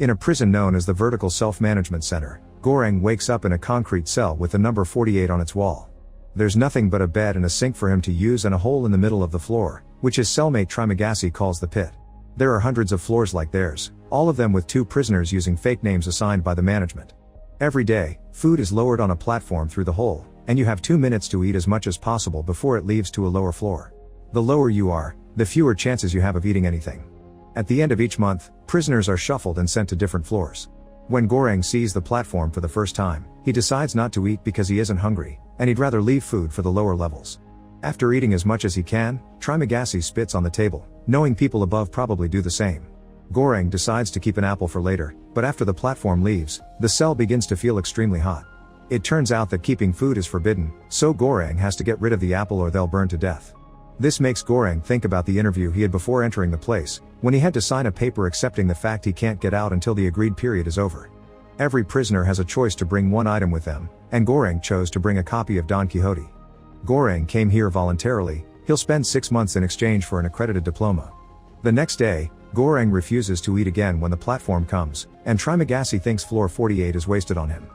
In a prison known as the Vertical Self-Management Center, Goreng wakes up in a concrete cell with the number 48 on its wall. There's nothing but a bed and a sink for him to use and a hole in the middle of the floor, which his cellmate Trimagasi calls the pit. There are hundreds of floors like theirs, all of them with 2 prisoners using fake names assigned by the management. Every day, food is lowered on a platform through the hole, and you have 2 minutes to eat as much as possible before it leaves to a lower floor. The lower you are, the fewer chances you have of eating anything. At the end of each month, prisoners are shuffled and sent to different floors. When Goreng sees the platform for the first time, he decides not to eat because he isn't hungry, and he'd rather leave food for the lower levels. After eating as much as he can, Trimagasi spits on the table, knowing people above probably do the same. Goreng decides to keep an apple for later, but after the platform leaves, the cell begins to feel extremely hot. It turns out that keeping food is forbidden, so Goreng has to get rid of the apple or they'll burn to death. This makes Goreng think about the interview he had before entering the place, when he had to sign a paper accepting the fact he can't get out until the agreed period is over. Every prisoner has a choice to bring one item with them, and Goreng chose to bring a copy of Don Quixote. Goreng came here voluntarily, he'll spend 6 months in exchange for an accredited diploma. The next day, Goreng refuses to eat again when the platform comes, and Trimagasi thinks floor 48 is wasted on him.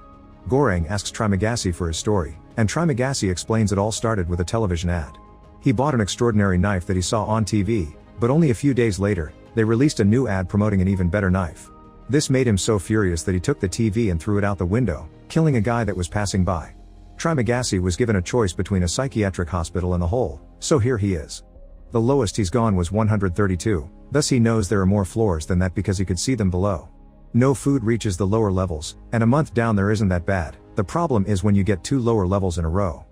Goreng asks Trimagasi for his story, and Trimagasi explains it all started with a television ad. He bought an extraordinary knife that he saw on TV, but only a few days later, they released a new ad promoting an even better knife. This made him so furious that he took the TV and threw it out the window, killing a guy that was passing by. Trimagasi was given a choice between a psychiatric hospital and the hole, so here he is. The lowest he's gone was 132, thus he knows there are more floors than that because he could see them below. No food reaches the lower levels, and a month down there isn't that bad. The problem is when you get 2 lower levels in a row.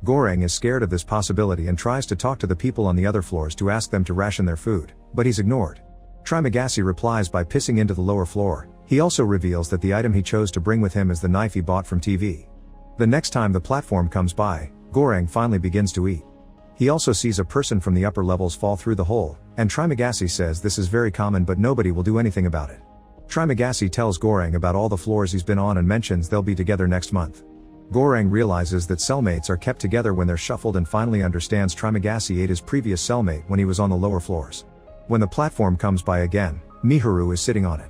Goreng is scared of this possibility and tries to talk to the people on the other floors to ask them to ration their food, but he's ignored. Trimagasi replies by pissing into the lower floor. He also reveals that the item he chose to bring with him is the knife he bought from TV. The next time the platform comes by, Goreng finally begins to eat. He also sees a person from the upper levels fall through the hole, and Trimagasi says this is very common but nobody will do anything about it. Trimagasi tells Goreng about all the floors he's been on and mentions they'll be together next month. Goreng realizes that cellmates are kept together when they're shuffled and finally understands Trimagasi ate his previous cellmate when he was on the lower floors. When the platform comes by again, Miharu is sitting on it.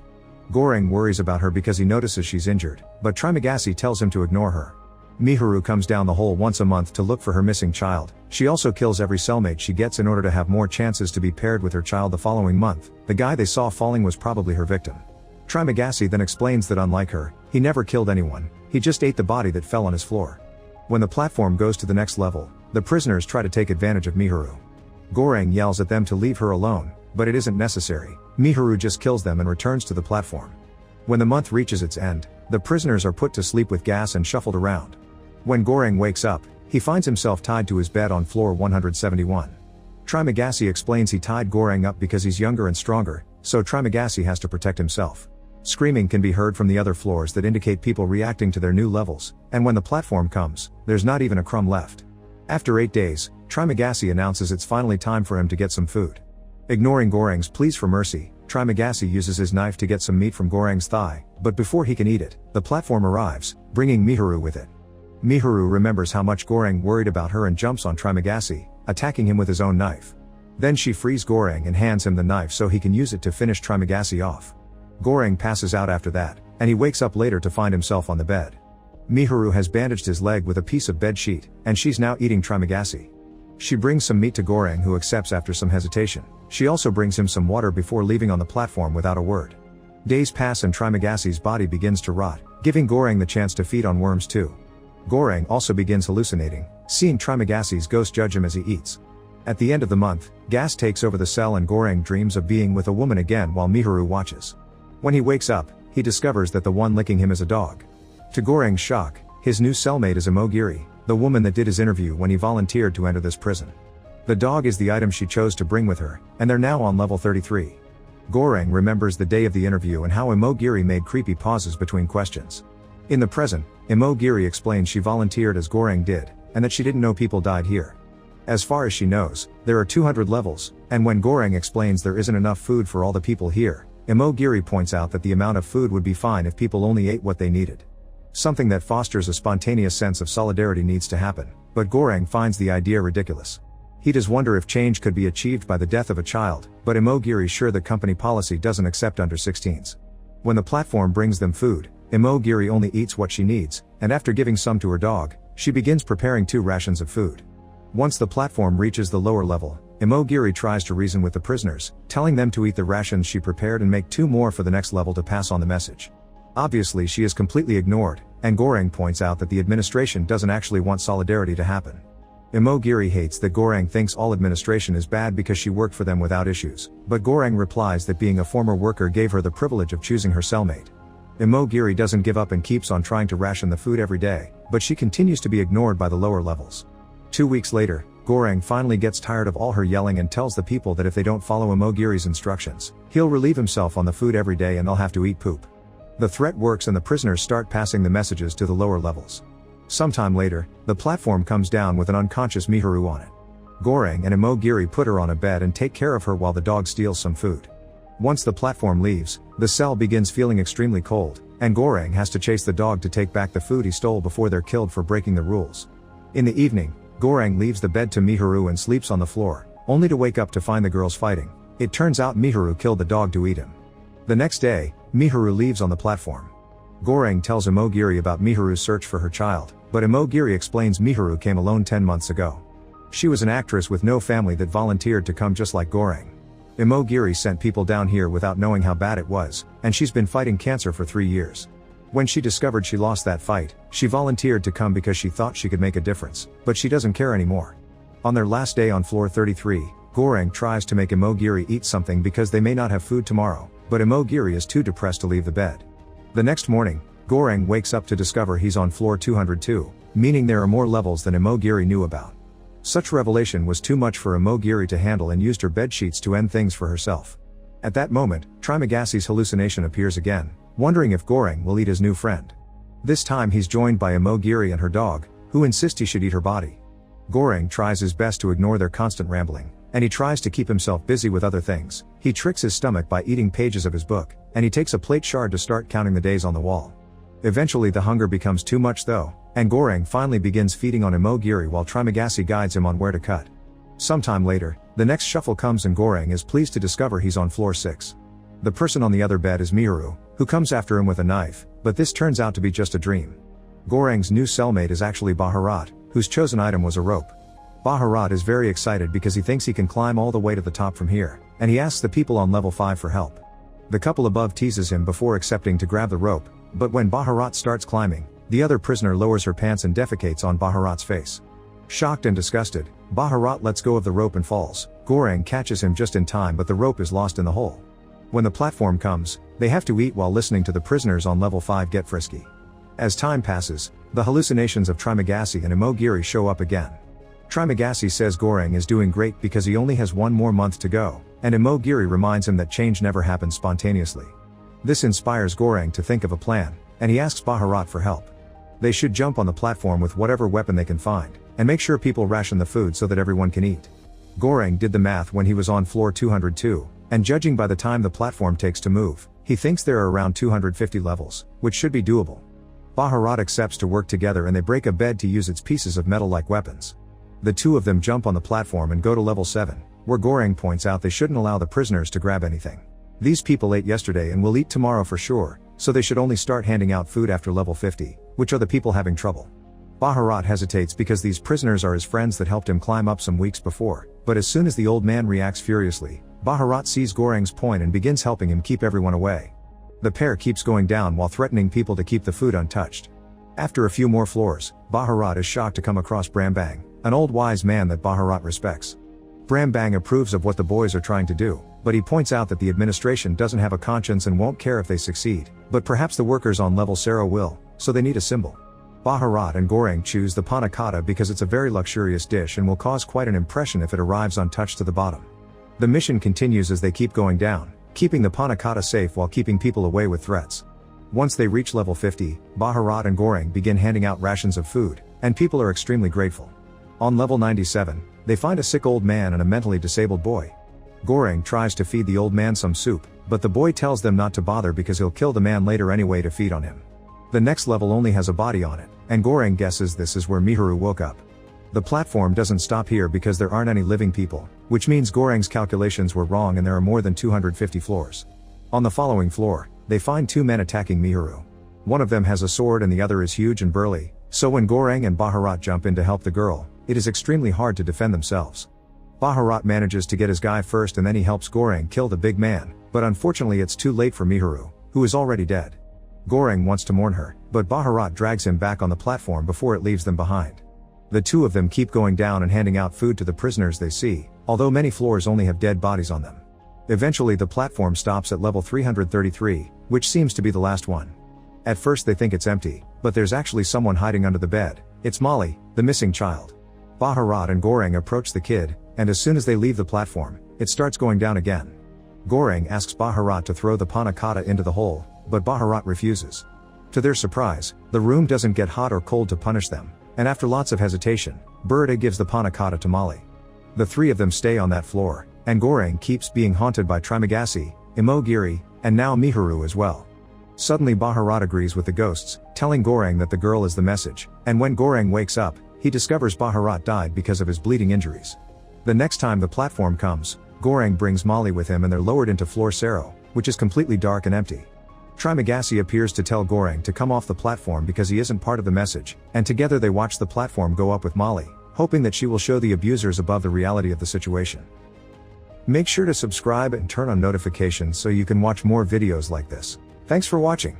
Goreng worries about her because he notices she's injured, but Trimagasi tells him to ignore her. Miharu comes down the hole once a month to look for her missing child. She also kills every cellmate she gets in order to have more chances to be paired with her child the following month. The guy they saw falling was probably her victim. Trimagasi then explains that unlike her, he never killed anyone, he just ate the body that fell on his floor. When the platform goes to the next level, the prisoners try to take advantage of Miharu. Goreng yells at them to leave her alone, but it isn't necessary. Miharu just kills them and returns to the platform. When the month reaches its end, the prisoners are put to sleep with gas and shuffled around. When Goreng wakes up, he finds himself tied to his bed on floor 171. Trimagasi explains he tied Goreng up because he's younger and stronger, so Trimagasi has to protect himself. Screaming can be heard from the other floors that indicate people reacting to their new levels, and when the platform comes, there's not even a crumb left. After 8 days, Trimagasi announces it's finally time for him to get some food. Ignoring Goreng's pleas for mercy, Trimagasi uses his knife to get some meat from Goreng's thigh, but before he can eat it, the platform arrives, bringing Miharu with it. Miharu remembers how much Goreng worried about her and jumps on Trimagasi, attacking him with his own knife. Then she frees Goreng and hands him the knife so he can use it to finish Trimagasi off. Goreng passes out after that, and he wakes up later to find himself on the bed. Miharu has bandaged his leg with a piece of bed sheet, and she's now eating Trimagasi. She brings some meat to Goreng who accepts after some hesitation. She also brings him some water before leaving on the platform without a word. Days pass and Trimagasi's body begins to rot, giving Goreng the chance to feed on worms too. Goreng also begins hallucinating, seeing Trimagasi's ghost judge him as he eats. At the end of the month, gas takes over the cell and Goreng dreams of being with a woman again while Miharu watches. When he wakes up, he discovers that the one licking him is a dog. To Goreng's shock, his new cellmate is Imogiri, the woman that did his interview when he volunteered to enter this prison. The dog is the item she chose to bring with her, and they're now on level 33. Goreng remembers the day of the interview and how Imogiri made creepy pauses between questions. In the present, Imogiri explains she volunteered as Goreng did, and that she didn't know people died here. As far as she knows, there are 200 levels, and when Goreng explains there isn't enough food for all the people here, Imogiri points out that the amount of food would be fine if people only ate what they needed. Something that fosters a spontaneous sense of solidarity needs to happen, but Goreng finds the idea ridiculous. He does wonder if change could be achieved by the death of a child, but Imogiri's sure that company policy doesn't accept under 16s. When the platform brings them food, Imogiri only eats what she needs, and after giving some to her dog, she begins preparing 2 rations of food. Once the platform reaches the lower level, Imogiri tries to reason with the prisoners, telling them to eat the rations she prepared and make 2 more for the next level to pass on the message. Obviously she is completely ignored, and Goreng points out that the administration doesn't actually want solidarity to happen. Imogiri hates that Goreng thinks all administration is bad because she worked for them without issues, but Goreng replies that being a former worker gave her the privilege of choosing her cellmate. Imogiri doesn't give up and keeps on trying to ration the food every day, but she continues to be ignored by the lower levels. 2 weeks later, Goreng finally gets tired of all her yelling and tells the people that if they don't follow Imogiri's instructions, he'll relieve himself on the food every day and they'll have to eat poop. The threat works and the prisoners start passing the messages to the lower levels. Sometime later, the platform comes down with an unconscious Miharu on it. Goreng and Imogiri put her on a bed and take care of her while the dog steals some food. Once the platform leaves, the cell begins feeling extremely cold, and Goreng has to chase the dog to take back the food he stole before they're killed for breaking the rules. In the evening, Goreng leaves the bed to Miharu and sleeps on the floor, only to wake up to find the girls fighting. It turns out Miharu killed the dog to eat him. The next day, Miharu leaves on the platform. Goreng tells Imogiri about Miharu's search for her child, but Imogiri explains Miharu came alone 10 months ago. She was an actress with no family that volunteered to come just like Goreng. Imogiri sent people down here without knowing how bad it was, and she's been fighting cancer for 3 years. When she discovered she lost that fight, she volunteered to come because she thought she could make a difference, but she doesn't care anymore. On their last day on floor 33, Goreng tries to make Imogiri eat something because they may not have food tomorrow, but Imogiri is too depressed to leave the bed. The next morning, Goreng wakes up to discover he's on floor 202, meaning there are more levels than Imogiri knew about. Such revelation was too much for Imogiri to handle and used her bedsheets to end things for herself. At that moment, Trimagasi's hallucination appears again, wondering if Goreng will eat his new friend. This time he's joined by Imogiri and her dog, who insist he should eat her body. Goreng tries his best to ignore their constant rambling, and he tries to keep himself busy with other things. He tricks his stomach by eating pages of his book, and he takes a plate shard to start counting the days on the wall. Eventually the hunger becomes too much though, and Goreng finally begins feeding on Imogiri while Trimagasi guides him on where to cut. Sometime later, the next shuffle comes and Goreng is pleased to discover he's on floor 6. The person on the other bed is Miharu, who comes after him with a knife, but this turns out to be just a dream. Goreng's new cellmate is actually Baharat, whose chosen item was a rope. Baharat is very excited because he thinks he can climb all the way to the top from here, and he asks the people on level 5 for help. The couple above teases him before accepting to grab the rope, but when Baharat starts climbing, the other prisoner lowers her pants and defecates on Baharat's face. Shocked and disgusted, Baharat lets go of the rope and falls. Goreng catches him just in time, but the rope is lost in the hole. When the platform comes, they have to eat while listening to the prisoners on level 5 get frisky. As time passes, the hallucinations of Trimagasi and Imogiri show up again. Trimagasi says Goreng is doing great because he only has 1 more month to go, and Imogiri reminds him that change never happens spontaneously. This inspires Goreng to think of a plan, and he asks Baharat for help. They should jump on the platform with whatever weapon they can find, and make sure people ration the food so that everyone can eat. Goreng did the math when he was on floor 202, and judging by the time the platform takes to move, he thinks there are around 250 levels, which should be doable. Baharat accepts to work together and they break a bed to use its pieces of metal like weapons. The two of them jump on the platform and go to level 7, where Goreng points out they shouldn't allow the prisoners to grab anything. These people ate yesterday and will eat tomorrow for sure, so they should only start handing out food after level 50, which are the people having trouble. Baharat hesitates because these prisoners are his friends that helped him climb up some weeks before, but as soon as the old man reacts furiously, Baharat sees Goreng's point and begins helping him keep everyone away. The pair keeps going down while threatening people to keep the food untouched. After a few more floors, Baharat is shocked to come across Brambang, an old wise man that Baharat respects. Brambang approves of what the boys are trying to do, but he points out that the administration doesn't have a conscience and won't care if they succeed, but perhaps the workers on level 0 will, so they need a symbol. Baharat and Goreng choose the panna cotta because it's a very luxurious dish and will cause quite an impression if it arrives untouched to the bottom. The mission continues as they keep going down, keeping the panna cotta safe while keeping people away with threats. Once they reach level 50, Baharat and Goreng begin handing out rations of food, and people are extremely grateful. On level 97, they find a sick old man and a mentally disabled boy. Goreng tries to feed the old man some soup, but the boy tells them not to bother because he'll kill the man later anyway to feed on him. The next level only has a body on it, and Goreng guesses this is where Miharu woke up. The platform doesn't stop here because there aren't any living people, which means Goreng's calculations were wrong and there are more than 250 floors. On the following floor, they find two men attacking Miharu. One of them has a sword and the other is huge and burly, so when Goreng and Bharat jump in to help the girl, it is extremely hard to defend themselves. Bharat manages to get his guy first and then he helps Goreng kill the big man, but unfortunately it's too late for Miharu, who is already dead. Goreng wants to mourn her, but Bharat drags him back on the platform before it leaves them behind. The two of them keep going down and handing out food to the prisoners they see, although many floors only have dead bodies on them. Eventually the platform stops at level 333, which seems to be the last one. At first they think it's empty, but there's actually someone hiding under the bed. It's Molly, the missing child. Bharat and Goreng approach the kid, and as soon as they leave the platform, it starts going down again. Goreng asks Bharat to throw the panna cotta into the hole, but Bharat refuses. To their surprise, the room doesn't get hot or cold to punish them, and after lots of hesitation, Burda gives the panna cotta to Molly. The three of them stay on that floor, and Goreng keeps being haunted by Trimagasi, Imogiri, and now Miharu as well. Suddenly Bharat agrees with the ghosts, telling Goreng that the girl is the message, and when Goreng wakes up, he discovers Bharat died because of his bleeding injuries. The next time the platform comes, Goreng brings Molly with him and they're lowered into floor 0, which is completely dark and empty. Trimagasi appears to tell Goreng to come off the platform because he isn't part of the message, and together they watch the platform go up with Molly, hoping that she will show the abusers above the reality of the situation. Make sure to subscribe and turn on notifications so you can watch more videos like this. Thanks for watching.